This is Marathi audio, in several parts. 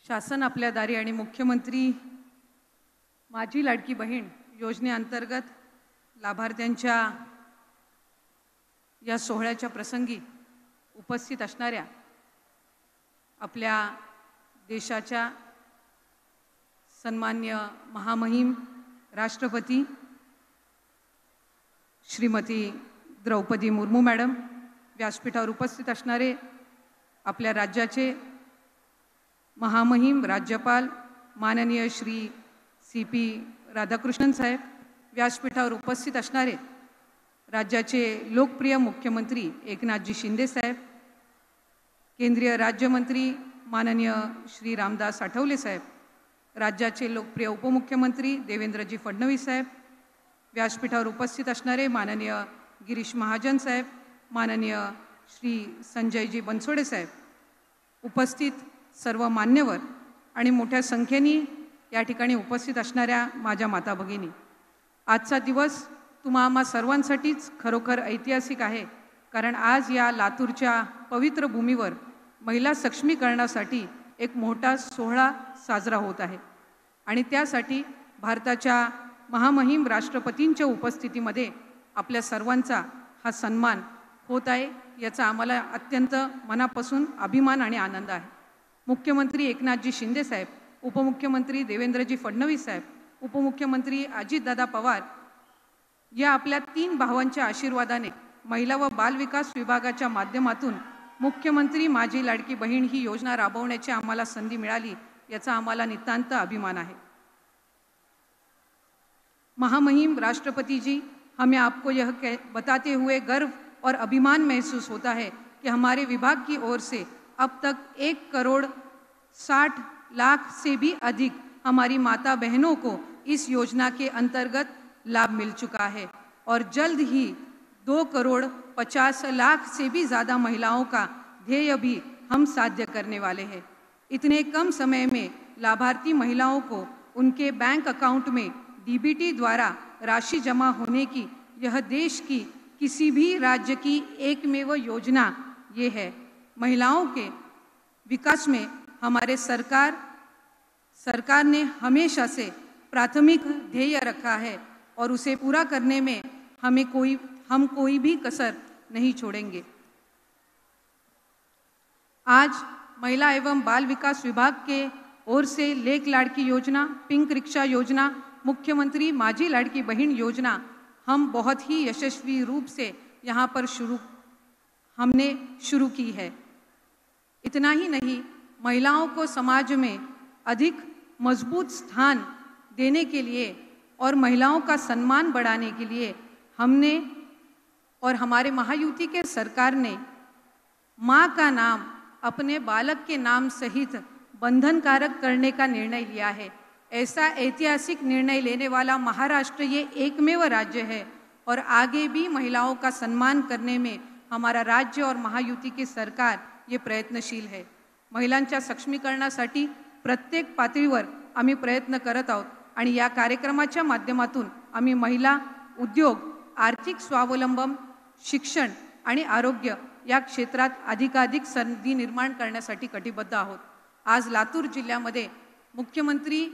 शासन आपल्या दारी आणि मुख्यमंत्री माझी लाडकी बहीण योजनेअंतर्गत लाभार्थ्यांच्या या सोहळ्याच्या प्रसंगी उपस्थित असणाऱ्या आपल्या देशाच्या सन्मान्य महामहिम राष्ट्रपती श्रीमती द्रौपदी मुर्मू मॅडम, व्यासपीठावर उपस्थित असणारे आपल्या राज्याचे महामहिम राज्यपाल माननीय श्री CP राधाकृष्णन साहेब, व्यासपीठावर उपस्थित असणारे राज्याचे लोकप्रिय मुख्यमंत्री एकनाथजी शिंदे साहेब, केंद्रीय राज्यमंत्री माननीय श्री रामदास आठवले साहेब, राज्याचे लोकप्रिय उपमुख्यमंत्री देवेंद्रजी फडणवीस साहेब, व्यासपीठावर उपस्थित असणारे माननीय गिरीश महाजन साहेब, माननीय श्री संजयजी बनसोडे साहेब, उपस्थित सर्व मान्यवर आणि मोठ्या संख्येने या ठिकाणी उपस्थित असणाऱ्या माझ्या माता भगिनी, आजचा दिवस तुम्हा आम्हा सर्वांसाठीच खरोखर ऐतिहासिक आहे. कारण आज या लातूरच्या पवित्र भूमीवर महिला सक्षमीकरणासाठी एक मोठा सोहळा साजरा होत आहे आणि त्यासाठी भारताच्या महामहिम राष्ट्रपतींच्या उपस्थितीमध्ये आपल्या सर्वांचा हा सन्मान होत आहे. याचा आम्हाला अत्यंत मनापासून अभिमान आणि आनंद आहे. मुख्यमंत्री एकनाथजी शिंदे साहेब, उपमुख्यमंत्री देवेंद्रजी फडणवीस साहेब, उपमुख्यमंत्री अजितदादा पवार या आपल्या 3 भावांच्या आशीर्वादाने महिला व बालविकास विभागाच्या माध्यमातून मुख्यमंत्री माझी लाडकी बहीण ही योजना राबवण्याची आम्हाला संधी मिळाली. याचा आम्हाला नितांत अभिमान आहे. महामहिम राष्ट्रपति जी, हमें आपको यह बताते हुए गर्व और अभिमान महसूस होता है कि हमारे विभाग की ओर से अब तक 1,60,00,000 से भी अधिक हमारी माता बहनों को इस योजना के अंतर्गत लाभ मिल चुका है और जल्द ही 2,50,00,000 से भी ज़्यादा महिलाओं का ध्येय भी हम साध्य करने वाले हैं. इतने कम समय में लाभार्थी महिलाओं को उनके बैंक अकाउंट में DBT द्वारा राशि जमा होने की यह देश की किसी भी राज्य की एकमेव योजना ये है. महिलाओं के विकास में हमारे सरकार ने हमेशा से प्राथमिक ध्येय रखा है और उसे पूरा करने में हम कोई भी कसर नहीं छोड़ेंगे. आज महिला एवं बाल विकास विभाग के ओर से लेक लाड़की योजना, पिंक रिक्शा योजना, मुख्यमंत्री माझी लाड़की बहन योजना हम बहुत ही यशस्वी रूप से यहाँ पर हमने शुरू की है. इतना ही नहीं, महिलाओं को समाज में अधिक मजबूत स्थान देने के लिए और महिलाओं का सम्मान बढ़ाने के लिए हमने और हमारे महायुति के सरकार ने माँ का नाम अपने बालक के नाम सहित बंधनकारक करने का निर्णय लिया है. ऐसा ऐतिहासिक निर्णय लेने वाला महाराष्ट्र ये एकमेव राज्य है और आगे भी महिलाओं का सम्मान करने में हमारा राज्य और महायुति की सरकार ये प्रयत्नशील है. महिलांच्या सक्षमीकरणासाठी प्रत्येक पातळीवर आम्ही प्रयत्न करत आहोत आणि या कार्यक्रमाच्या माध्यमातून आम्ही महिला, उद्योग, आर्थिक स्वावलंबन, शिक्षण आणि आरोग्य या क्षेत्रात अधिकाधिक संधी निर्माण करण्यासाठी कटिबद्ध आहोत. आज लातूर जिल्ह्यामध्ये मुख्यमंत्री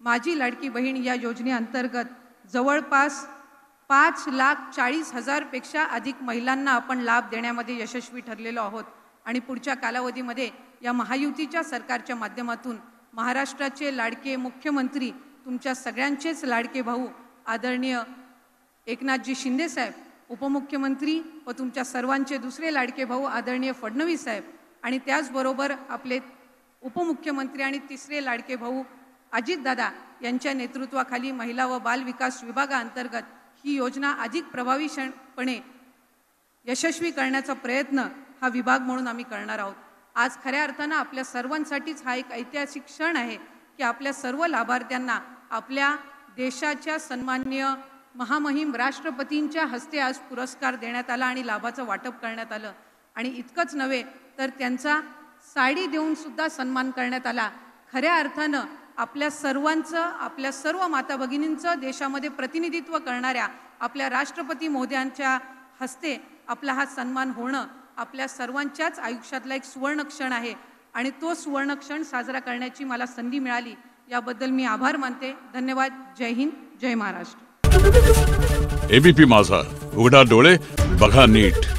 माझी लाडकी बहीण या योजनेअंतर्गत जवळपास 5,40,000 पेक्षा अधिक महिलांना आपण लाभ देण्यामध्ये यशस्वी ठरलेलो आहोत आणि पुढच्या कालावधीमध्ये या महायुतीच्या सरकारच्या माध्यमातून महाराष्ट्राचे लाडके मुख्यमंत्री, तुमच्या सगळ्यांचेच लाडके भाऊ आदरणीय एकनाथजी शिंदे साहेब, उपमुख्यमंत्री व तुमच्या सर्वांचे दुसरे लाडके भाऊ आदरणीय फडणवीस साहेब आणि त्याचबरोबर आपले उपमुख्यमंत्री आणि तिसरे लाडके भाऊ अजितदादा यांच्या नेतृत्वाखाली महिला व बाल विकास विभागाअंतर्गत ही योजना अधिक प्रभावीपणे यशस्वी करण्याचा प्रयत्न हा विभाग म्हणून आम्ही करणार आहोत. आज खऱ्या अर्थानं आपल्या सर्वांसाठीच हा एक ऐतिहासिक क्षण आहे की आपल्या सर्व लाभार्थ्यांना आपल्या देशाच्या सन्माननीय महामहिम राष्ट्रपतींच्या हस्ते आज पुरस्कार देण्यात आला आणि लाभाचं वाटप करण्यात आलं. आणि इतकंच नव्हे तर त्यांचा साडी देऊन सुद्धा सन्मान करण्यात आला. खऱ्या अर्थानं आपल्या सर्वांचं, आपल्या सर्व माता भगिनींचं देशामध्ये प्रतिनिधित्व करणाऱ्या आपल्या राष्ट्रपती महोदयांच्या हस्ते आपला हा सन्मान होणं आपल्या सर्वांच्याच आयुष्यातला एक सुवर्ण क्षण आहे आणि तो सुवर्णक्षण साजरा करण्याची मला संधी मिळाली, याबद्दल मी आभार मानते. धन्यवाद. जय हिंद, जय महाराष्ट्र. एबीपी माझा, उघडा डोळे बघा नीट.